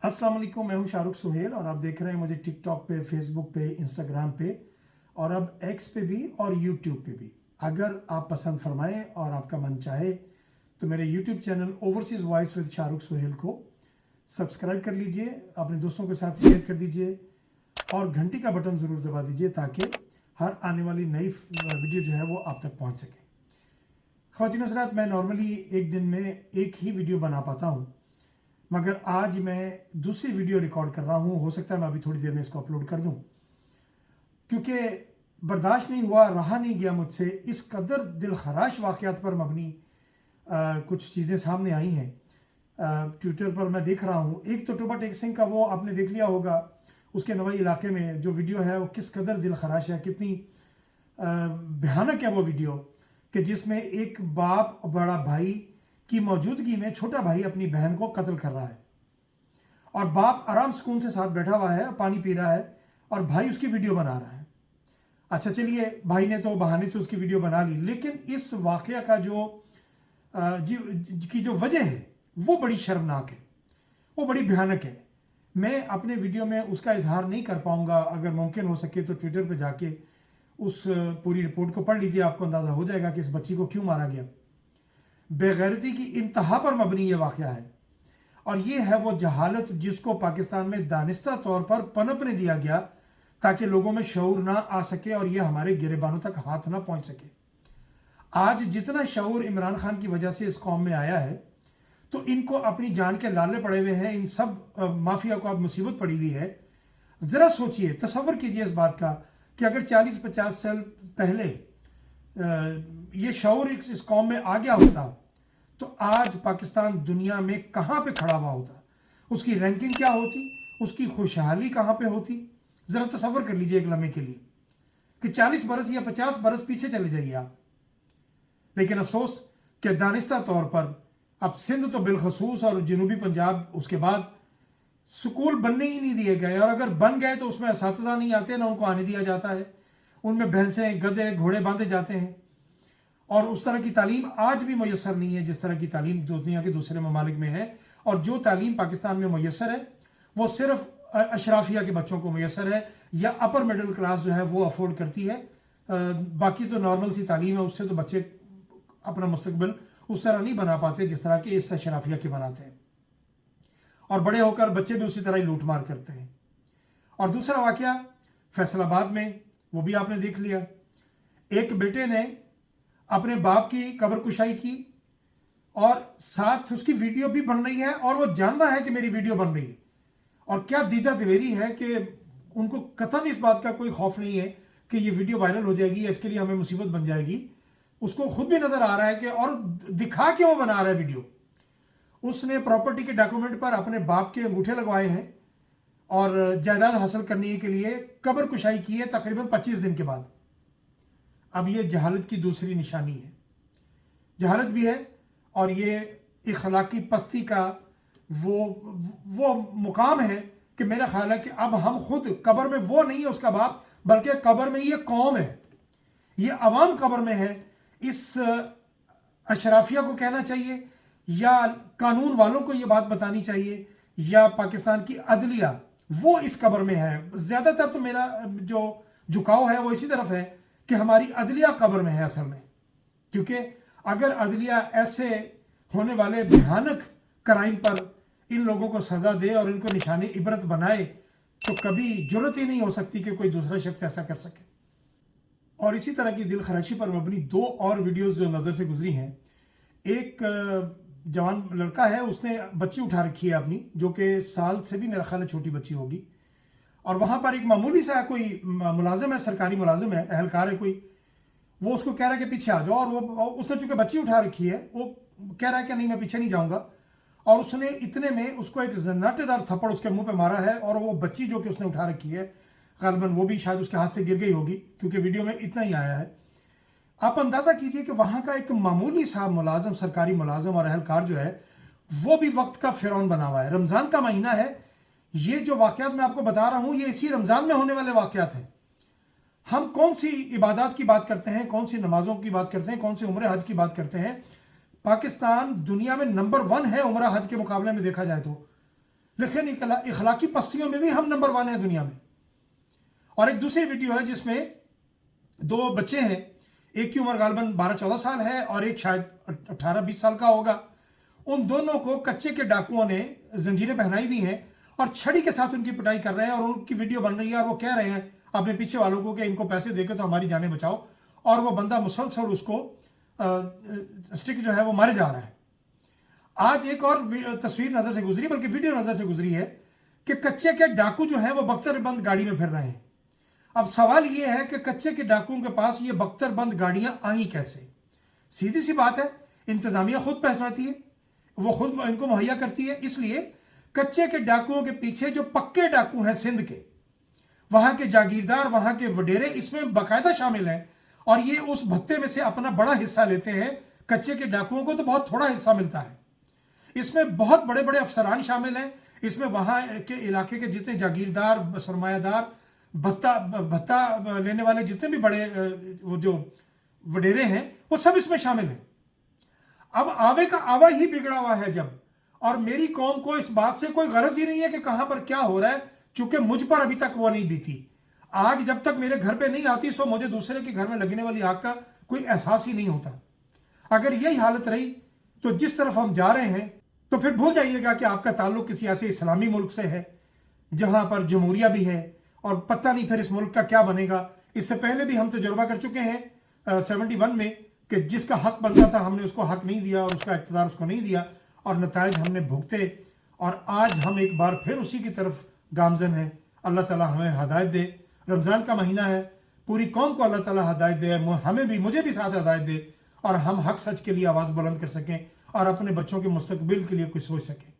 अस्सलाम वालेकुम, मैं हूं शाहरुख सुहेल और आप देख रहे हैं मुझे टिकटॉक पे, फेसबुक पे, इंस्टाग्राम पे और अब एक्स पे भी और यूट्यूब पे भी। अगर आप पसंद फरमाएं और आपका मन चाहे तो मेरे YouTube channel overseas voice with Shahrukh Suhail को सब्सक्राइब कर लीजिए, अपने दोस्तों के साथ शेयर कर दीजिए और घंटी का बटन ज़रूर दबा दीजिए ताकि हर आने वाली नई वीडियो जो है वो आप तक पहुँच सके। ख़वातीन हज़रात, मैं नॉर्मली एक दिन में एक ही वीडियो बना पाता हूँ, मगर आज मैं दूसरी वीडियो रिकॉर्ड कर रहा हूँ। हो सकता है मैं अभी थोड़ी देर में इसको अपलोड कर दूँ, क्योंकि बर्दाश्त नहीं हुआ, रहा नहीं गया मुझसे। इस कदर दिल खराश वाक़यात पर मबनी कुछ चीज़ें सामने आई हैं। ट्विटर पर मैं देख रहा हूँ, एक तो टोबा टेक सिंह का वो आपने देख लिया होगा, उसके नवाई इलाके में जो वीडियो है वो किस कदर दिल खराश है, कितनी भयानक है वो वीडियो, कि जिसमें एक बाप बड़ा भाई की मौजूदगी में छोटा भाई अपनी बहन को कत्ल कर रहा है और बाप आराम सुकून से साथ बैठा हुआ है, पानी पी रहा है और भाई उसकी वीडियो बना रहा है। अच्छा चलिए, भाई ने तो बहाने से उसकी वीडियो बना ली, लेकिन इस वाक़या का जो वजह है वो बड़ी शर्मनाक है, वो बड़ी भयानक है। मैं अपने वीडियो में उसका इजहार नहीं कर पाऊँगा। अगर मुमकिन हो सके तो ट्विटर पर जाके उस पूरी रिपोर्ट को पढ़ लीजिए, आपको अंदाज़ा हो जाएगा कि इस बच्ची को क्यों मारा गया। बेगैरती की इंतहा पर मबनी ये वाक़या है और ये है वो जहालत जिसको पाकिस्तान में दानिस्ता तौर पर पनपने दिया गया ताकि लोगों में शऊर ना आ सके और ये हमारे गिरेबानों तक हाथ ना पहुंच सके। आज जितना शऊर इमरान खान की वजह से इस कौम में आया है, तो इनको अपनी जान के लाले पड़े हुए हैं, इन सब माफिया को अब मुसीबत पड़ी हुई है। ज़रा सोचिए, तसव्वुर कीजिए इस बात का कि अगर 40-50 साल पहले ये शऊर इस कौम में आ गया होता तो आज पाकिस्तान दुनिया में कहाँ पे खड़ा हुआ होता, उसकी रैंकिंग क्या होती, उसकी खुशहाली कहाँ पे होती। ज़रा तसव्वुर कर लीजिए एक लम्हे के लिए कि 40 बरस या 50 बरस पीछे चले जाइए आप। लेकिन अफसोस कि दानिस्ता तौर पर अब सिंध तो बिलखसूस और जनूबी पंजाब उसके बाद स्कूल बनने ही नहीं दिए गए, और अगर बन गए तो उसमें असातिज़ा नहीं आते, ना उनको आने दिया जाता है। उनमें भैंसें गधे घोड़े बांधे जाते हैं और उस तरह की तालीम आज भी मैसर नहीं है जिस तरह की तालीम दुनिया के दूसरे ममालिक में है। और जो तालीम पाकिस्तान में मैसर है वो सिर्फ अशराफिया के बच्चों को मैसर है या अपर मिडिल क्लास जो है वो अफोर्ड करती है। बाकी तो नॉर्मल सी तालीम है, उससे तो बच्चे अपना मुस्तकबिल उस तरह नहीं बना पाते जिस तरह के इस अशराफिया के बनाते हैं, और बड़े होकर बच्चे भी उसी तरह ही लूट मार करते हैं। और दूसरा वाक़या फैसलाबाद में, वो भी आपने देख लिया। एक बेटे ने अपने बाप की कब्र कुशाई की और साथ उसकी वीडियो भी बन रही है और वो जान रहा है कि मेरी वीडियो बन रही है। और क्या दीदा दिलेरी है कि उनको कतई इस बात का कोई खौफ नहीं है कि ये वीडियो वायरल हो जाएगी या इसके लिए हमें मुसीबत बन जाएगी। उसको खुद भी नज़र आ रहा है कि, और दिखा के वो बना रहा है वीडियो। उसने प्रॉपर्टी के डॉक्यूमेंट पर अपने बाप के अंगूठे लगवाए हैं और जायदाद हासिल करने के लिए कब्र कुशाई की है तकरीबन 25 दिन के बाद। अब ये जहालत की दूसरी निशानी है, जहालत भी है और ये इखलाकी पस्ती का वो मुकाम है कि मेरा ख्याल है कि अब हम खुद कब्र में, वो नहीं है उसका बाप, बल्कि कब्र में ये कौम है, ये अवाम कब्र में है। इस अशराफिया को कहना चाहिए या कानून वालों को ये बात बतानी चाहिए या पाकिस्तान की अदलिया, वो इस कब्र में है। ज़्यादातर तो मेरा जो झुकाव है वो इसी तरफ है कि हमारी अदलिया कब्र में है असल में, क्योंकि अगर अदलिया ऐसे होने वाले भयानक क्राइम पर इन लोगों को सज़ा दे और इनको निशानी इबरत बनाए तो कभी जुर्रत ही नहीं हो सकती कि कोई दूसरा शख्स ऐसा कर सके। और इसी तरह की दिल खराशी पर मबनी दो और वीडियोस जो नज़र से गुजरी हैं। एक जवान लड़का है, उसने बच्ची उठा रखी है अपनी, जो कि साल से भी मेरा ख्याल है छोटी बच्ची होगी, और वहाँ पर एक मामूली सा कोई मुलाजिम है, सरकारी मुलाजिम है, अहलकार है कोई, वो उसको कह रहा है कि पीछे आ जाओ, और वो उसने चूँकि बच्ची उठा रखी है वो कह रहा है कि नहीं मैं पीछे नहीं जाऊँगा, और उसने इतने में उसको एक जन्नाटेदार थप्पड़ उसके मुंह पे मारा है। और वो बच्ची जो कि उसने उठा रखी है ग़ालिबन वो भी शायद उसके हाथ से गिर गई होगी, क्योंकि वीडियो में इतना ही आया है। आप अंदाज़ा कीजिए कि वहाँ का एक मामूली सा मुलाजम, सरकारी मुलाजम और अहलकार जो है वो भी वक्त का फ़िरौन बना हुआ है। रमज़ान का महीना है, ये जो वाक़यात मैं आपको बता रहा हूँ ये इसी रमज़ान में होने वाले वाक़यात हैं। हम कौन सी इबादत की बात करते हैं, कौन सी नमाज़ों की बात करते हैं, कौन सी उम्र हज की बात करते हैं। पाकिस्तान दुनिया में नंबर 1 है उम्रा हज के मुकाबले में देखा जाए तो, لیکن اخلاقی پستیوں میں بھی ہم نمبر 1 ہیں دنیا میں. اور ایک دوسری ویڈیو ہے جس میں 2 بچے ہیں, ایک کی عمر غالباً 12-14 سال ہے اور ایک شاید 18-20 سال کا ہوگا. ان دونوں کو کچے کے ڈاکوؤں نے زنجیریں پہنائی ہوئی ہیں اور چھڑی کے ساتھ ان کی پٹائی کر رہے ہیں, اور ان کی ویڈیو بن رہی ہے اور وہ کہہ رہے ہیں اپنے پیچھے والوں کو کہ ان کو پیسے دے کے تو ہماری جانیں بچاؤ, اور وہ بندہ مسلسل اس کو سٹک جو ہے وہ مارے جا رہا ہے. آج ایک اور تصویر نظر سے گزری, بلکہ ویڈیو نظر سے گزری ہے کہ کچے کے ڈاکو جو ہیں وہ بختر بند گاڑی میں پھر رہے ہیں. اب سوال یہ ہے کہ کچے کے ڈاکوؤں کے پاس یہ بختر بند گاڑیاں آئیں کیسے؟ سیدھی سی بات ہے, انتظامیہ خود پہنچاتی ہے, وہ خود ان کو مہیا کرتی ہے. اس لیے کچے کے ڈاکوؤں کے پیچھے جو پکے ڈاکو ہیں سندھ کے, وہاں کے جاگیردار, وہاں کے وڈیرے اس میں باقاعدہ شامل ہیں, اور یہ اس بھتے میں سے اپنا بڑا حصہ لیتے ہیں. کچے کے ڈاکوؤں کو تو بہت تھوڑا حصہ ملتا ہے. اس میں بہت بڑے بڑے افسران شامل ہیں, اس میں وہاں کے علاقے کے جتنے جاگیردار, سرمایہ دار, بھتہ لینے والے جتنے بھی بڑے وہ جو وڈیرے ہیں وہ سب اس میں شامل ہیں. اب آوے کا آوا ہی بگڑا ہوا ہے جب, اور میری قوم کو اس بات سے کوئی غرض ہی نہیں ہے کہ کہاں پر کیا ہو رہا ہے, چونکہ مجھ پر ابھی تک وہ نہیں بیتی. آگ جب تک میرے گھر پہ نہیں آتی سو مجھے دوسرے کے گھر میں لگنے والی آگ کا کوئی احساس ہی نہیں ہوتا. اگر یہی حالت رہی تو جس طرف ہم جا رہے ہیں تو پھر بھول جائیے گا کہ آپ کا تعلق کسی ایسے اسلامی ملک سے ہے جہاں پر جمہوریہ بھی ہے, اور پتہ نہیں پھر اس ملک کا کیا بنے گا. اس سے پہلے بھی ہم تجربہ کر چکے ہیں 71 میں کہ جس کا حق بنتا تھا ہم نے اس کو حق نہیں دیا, اور اس کا اقتدار اس کو نہیں دیا, اور نتائج ہم نے بھگتے. اور آج ہم ایک بار پھر اسی کی طرف گامزن ہیں. اللہ تعالی ہمیں ہدایت دے. رمضان کا مہینہ ہے, پوری قوم کو اللہ تعالی ہدایت دے, ہمیں بھی, مجھے بھی ساتھ ہدایت دے, اور ہم حق سچ کے لیے آواز بلند کر سکیں اور اپنے بچوں کے مستقبل کے لیے کچھ سوچ سکیں.